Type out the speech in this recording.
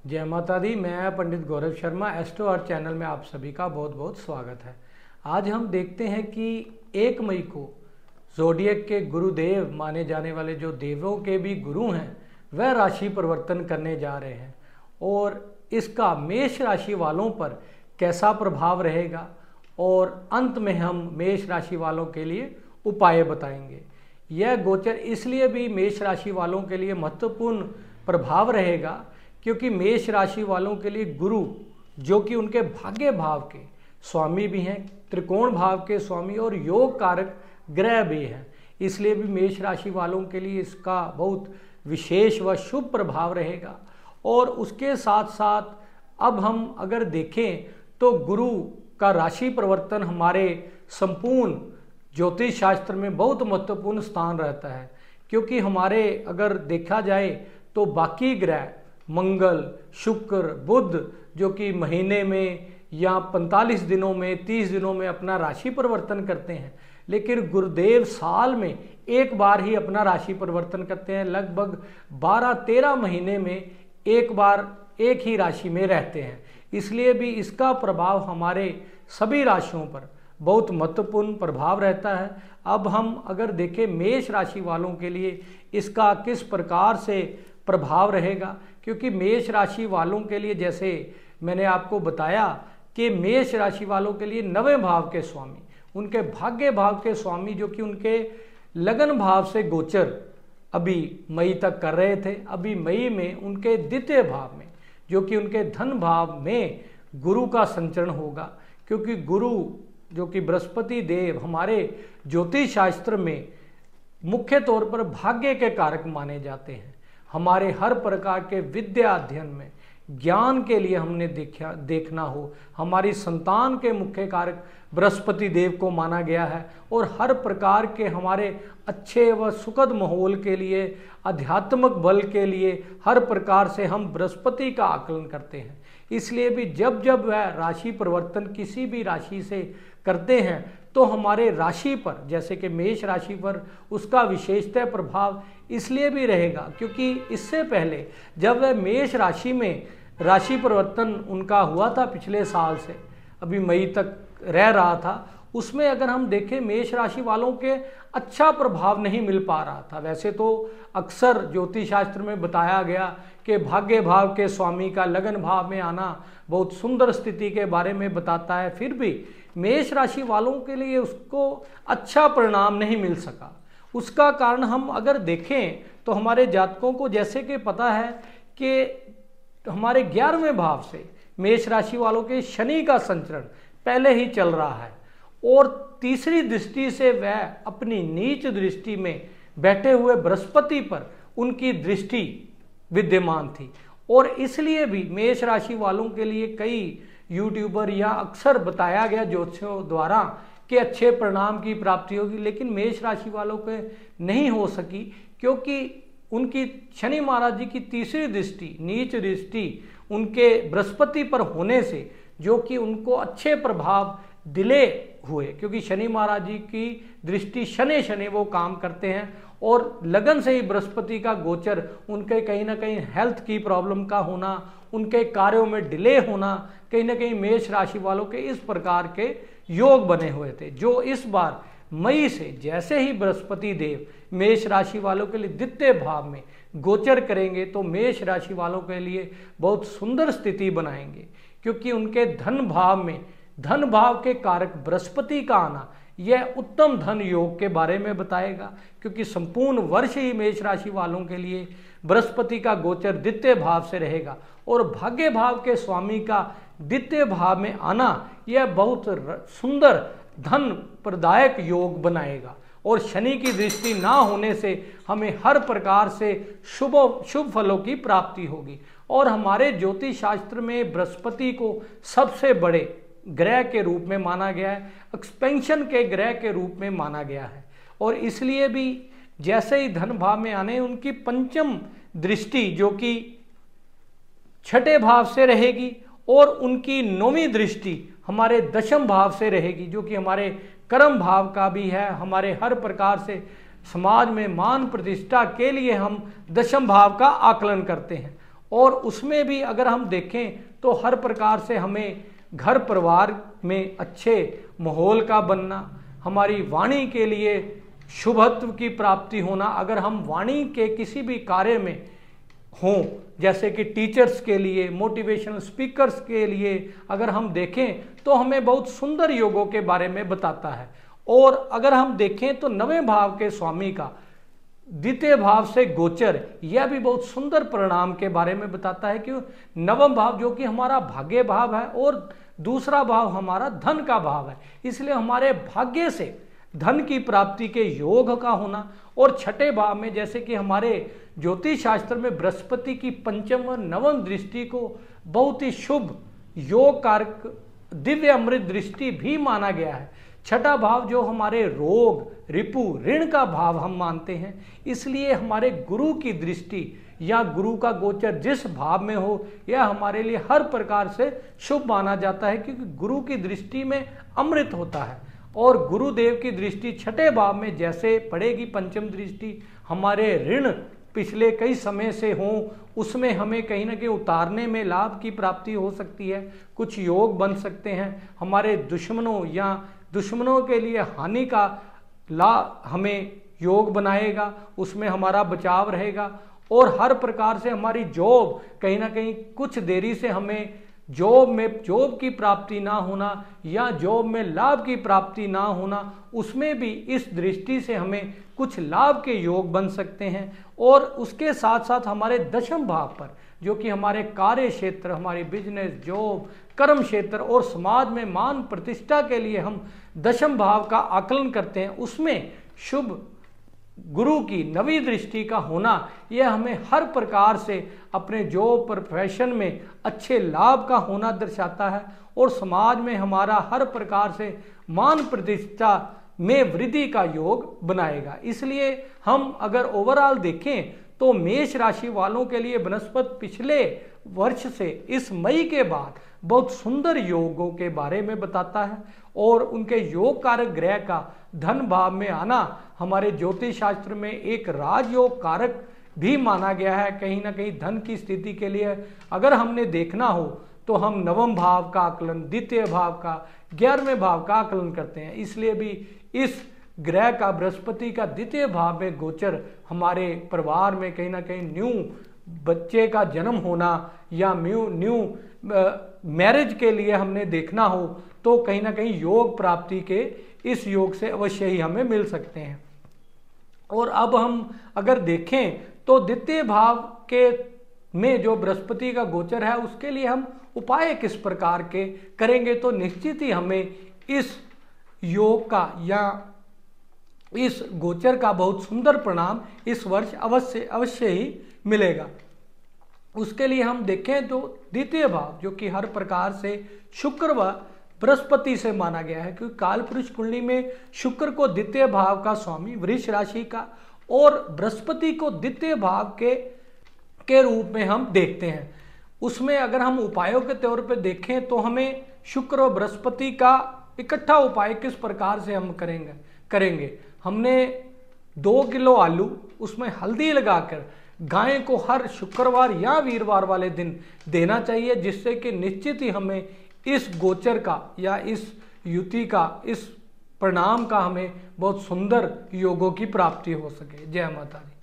जय माता दी। मैं पंडित Gaurav Sharma, astro art channel में आप सभी का बहुत बहुत स्वागत है। आज हम देखते हैं कि 1 मई को ज़ोडिएक के गुरुदेव माने जाने वाले जो देवों के भी गुरु हैं वह राशि परिवर्तन करने जा रहे हैं और इसका मेष राशि वालों पर कैसा प्रभाव रहेगा और अंत में हम मेष राशि वालों के लिए उपाय बताएंगे। यह गोचर इसलिए भी मेष राशि वालों के लिए महत्वपूर्ण प्रभाव रहेगा क्योंकि मेष राशि वालों के लिए गुरु, जो कि उनके भाग्य भाव के स्वामी भी हैं, त्रिकोण भाव के स्वामी और योग कारक ग्रह भी हैं, इसलिए भी मेष राशि वालों के लिए इसका बहुत विशेष व शुभ प्रभाव रहेगा। और उसके साथ साथ अब हम अगर देखें तो गुरु का राशि परिवर्तन हमारे संपूर्ण ज्योतिष शास्त्र में बहुत महत्वपूर्ण स्थान रहता है, क्योंकि हमारे अगर देखा जाए तो बाकी ग्रह मंगल, शुक्र, बुध जो कि महीने में या 45 दिनों में 30 दिनों में अपना राशि परिवर्तन करते हैं, लेकिन गुरुदेव साल में एक बार ही अपना राशि परिवर्तन करते हैं। लगभग 12-13 महीने में एक बार एक ही राशि में रहते हैं, इसलिए भी इसका प्रभाव हमारे सभी राशियों पर बहुत महत्वपूर्ण प्रभाव रहता है। अब हम अगर देखें मेष राशि वालों के लिए इसका किस प्रकार से प्रभाव रहेगा, क्योंकि मेष राशि वालों के लिए जैसे मैंने आपको बताया कि मेष राशि वालों के लिए 9वें भाव के स्वामी, उनके भाग्य भाव के स्वामी जो कि उनके लगन भाव से गोचर अभी मई तक कर रहे थे, अभी मई में उनके द्वितीय भाव में जो कि उनके धन भाव में गुरु का संचरण होगा। क्योंकि गुरु जो कि बृहस्पति देव हमारे ज्योतिष शास्त्र में मुख्य तौर पर भाग्य के कारक माने जाते हैं। हमारे हर प्रकार के विद्या अध्ययन में ज्ञान के लिए हमने देखना हो, हमारी संतान के मुख्य कारक बृहस्पति देव को माना गया है और हर प्रकार के हमारे अच्छे व सुखद माहौल के लिए, आध्यात्मिक बल के लिए हर प्रकार से हम बृहस्पति का आकलन करते हैं। इसलिए भी जब जब वह राशि परिवर्तन किसी भी राशि से करते हैं तो हमारे राशि पर, जैसे कि मेष राशि पर, उसका विशेषतः प्रभाव इसलिए भी रहेगा क्योंकि इससे पहले जब वह मेष राशि में राशि परिवर्तन उनका हुआ था पिछले साल से अभी मई तक रह रहा था, उसमें अगर हम देखें मेष राशि वालों के अच्छा प्रभाव नहीं मिल पा रहा था। वैसे तो अक्सर ज्योतिष शास्त्र में बताया गया कि भाग्य भाव के स्वामी का लगन भाव में आना बहुत सुंदर स्थिति के बारे में बताता है, फिर भी मेष राशि वालों के लिए उसको अच्छा परिणाम नहीं मिल सका। उसका कारण हम अगर देखें तो हमारे जातकों को जैसे कि पता है कि हमारे 11वें भाव से मेष राशि वालों के शनि का संचरण पहले ही चल रहा है और तीसरी दृष्टि से वह अपनी नीच दृष्टि में बैठे हुए बृहस्पति पर उनकी दृष्टि विद्यमान थी। और इसलिए भी मेष राशि वालों के लिए कई यूट्यूबर या अक्सर बताया गया ज्योतिषियों द्वारा कि अच्छे परिणाम की प्राप्ति होगी, लेकिन मेष राशि वालों के नहीं हो सकी क्योंकि उनकी शनि महाराज जी की तीसरी दृष्टि, नीच दृष्टि उनके बृहस्पति पर होने से जो कि उनको अच्छे प्रभाव दिले हुए, क्योंकि शनि महाराज जी की दृष्टि शनि शनि वो काम करते हैं और लगन से ही बृहस्पति का गोचर उनके कहीं ना कहीं हेल्थ की प्रॉब्लम का होना, उनके कार्यों में डिले होना, कहीं ना कहीं मेष राशि वालों के इस प्रकार के योग बने हुए थे, जो इस बार मई से जैसे ही बृहस्पति देव मेष राशि वालों के लिए द्वितीय भाव में गोचर करेंगे तो मेष राशि वालों के लिए बहुत सुंदर स्थिति बनाएंगे, क्योंकि उनके धन भाव में धन भाव के कारक बृहस्पति का आना यह उत्तम धन योग के बारे में बताएगा, क्योंकि संपूर्ण वर्ष ही मेष राशि वालों के लिए बृहस्पति का गोचर द्वितीय भाव से रहेगा और भाग्य भाव के स्वामी का द्वितीय भाव में आना यह बहुत सुंदर धन प्रदायक योग बनाएगा। और शनि की दृष्टि ना होने से हमें हर प्रकार से शुभ फलों की प्राप्ति होगी। और हमारे ज्योतिष शास्त्र में बृहस्पति को सबसे बड़े ग्रह के रूप में माना गया है, एक्सपेंशन के ग्रह के रूप में माना गया है। और इसलिए भी जैसे ही धन भाव में आने उनकी पंचम दृष्टि जो कि 6ठे भाव से रहेगी और उनकी 9वीं दृष्टि हमारे 10म भाव से रहेगी, जो कि हमारे कर्म भाव का भी है। हमारे हर प्रकार से समाज में मान प्रतिष्ठा के लिए हम 10म भाव का आकलन करते हैं और उसमें भी अगर हम देखें तो हर प्रकार से हमें घर परिवार में अच्छे माहौल का बनना, हमारी वाणी के लिए शुभत्व की प्राप्ति होना। अगर हम वाणी के किसी भी कार्य में हों, जैसे कि टीचर्स के लिए, मोटिवेशनल स्पीकर्स के लिए अगर हम देखें तो हमें बहुत सुंदर योगों के बारे में बताता है। और अगर हम देखें तो नवें भाव के स्वामी का द्वितीय भाव से गोचर, यह भी बहुत सुंदर परिणाम के बारे में बताता है कि नवम भाव जो कि हमारा भाग्य भाव है और दूसरा भाव हमारा धन का भाव है, इसलिए हमारे भाग्य से धन की प्राप्ति के योग का होना। और छठे भाव में जैसे कि हमारे ज्योतिष शास्त्र में बृहस्पति की पंचम और नवम दृष्टि को बहुत ही शुभ योग कारक दिव्य अमृत दृष्टि भी माना गया है। छठा भाव जो हमारे रोग, रिपु, ऋण का भाव हम मानते हैं, इसलिए हमारे गुरु की दृष्टि या गुरु का गोचर जिस भाव में हो यह हमारे लिए हर प्रकार से शुभ माना जाता है, क्योंकि गुरु की दृष्टि में अमृत होता है। और गुरुदेव की दृष्टि छठे भाव में जैसे पड़ेगी पंचम दृष्टि, हमारे ऋण पिछले कई समय से हों उसमें हमें कहीं ना कहीं उतारने में लाभ की प्राप्ति हो सकती है, कुछ योग बन सकते हैं। हमारे दुश्मनों या दुश्मनों के लिए हानि का हमें योग बनाएगा, उसमें हमारा बचाव रहेगा। और हर प्रकार से हमारी जॉब कहीं ना कहीं कुछ देरी से हमें जॉब की प्राप्ति ना होना या जॉब में लाभ की प्राप्ति ना होना, उसमें भी इस दृष्टि से हमें कुछ लाभ के योग बन सकते हैं। और उसके साथ साथ हमारे दशम भाव पर जो कि हमारे कार्य क्षेत्र, हमारी बिजनेस, जॉब, कर्म क्षेत्र और समाज में मान प्रतिष्ठा के लिए हम दशम भाव का आकलन करते हैं, उसमें शुभ गुरु की नवी दृष्टि का होना यह हमें हर प्रकार से अपने जॉब प्रोफेशन में अच्छे लाभ का होना दर्शाता है। और समाज में हमारा हर प्रकार से मान प्रतिष्ठा में वृद्धि का योग बनाएगा। इसलिए हम अगर ओवरऑल देखें तो मेष राशि वालों के लिए बृहस्पति पिछले वर्ष से इस मई के बाद बहुत सुंदर योगों के बारे में बताता है। और उनके योग कारक ग्रह का धन भाव में आना हमारे ज्योतिष शास्त्र में एक राजयोग कारक भी माना गया है। कहीं ना कहीं धन की स्थिति के लिए अगर हमने देखना हो तो हम नवम भाव का आकलन, द्वितीय भाव का, 11वें भाव का आकलन करते हैं। इसलिए भी इस ग्रह का, बृहस्पति का द्वितीय भाव में गोचर हमारे परिवार में कहीं ना कहीं न्यू बच्चे का जन्म होना या न्यू मैरिज के लिए हमने देखना हो तो कहीं ना कहीं योग प्राप्ति के इस योग से अवश्य ही हमें मिल सकते हैं। और अब हम अगर देखें तो द्वितीय भाव के में जो बृहस्पति का गोचर है उसके लिए हम उपाय किस प्रकार के करेंगे तो निश्चित ही हमें इस योग का या इस गोचर का बहुत सुंदर परिणाम इस वर्ष अवश्य ही मिलेगा। उसके लिए हम देखें तो द्वितीय भाव जो कि हर प्रकार से शुक्र व बृहस्पति से माना गया है, क्योंकि काल पुरुष कुंडली में शुक्र को द्वितीय भाव का स्वामी वृष राशि का और बृहस्पति को द्वितीय भाव के रूप में हम देखते हैं। उसमें अगर हम उपायों के तौर पे देखें तो हमें शुक्र और बृहस्पति का इकट्ठा उपाय किस प्रकार से हम करेंगे। हमने 2 किलो आलू उसमें हल्दी लगाकर गाय को हर शुक्रवार या वीरवार वाले दिन देना चाहिए, जिससे कि निश्चित ही हमें इस गोचर का या इस युति का, इस परिणाम का हमें बहुत सुंदर योगों की प्राप्ति हो सके। जय माता दी।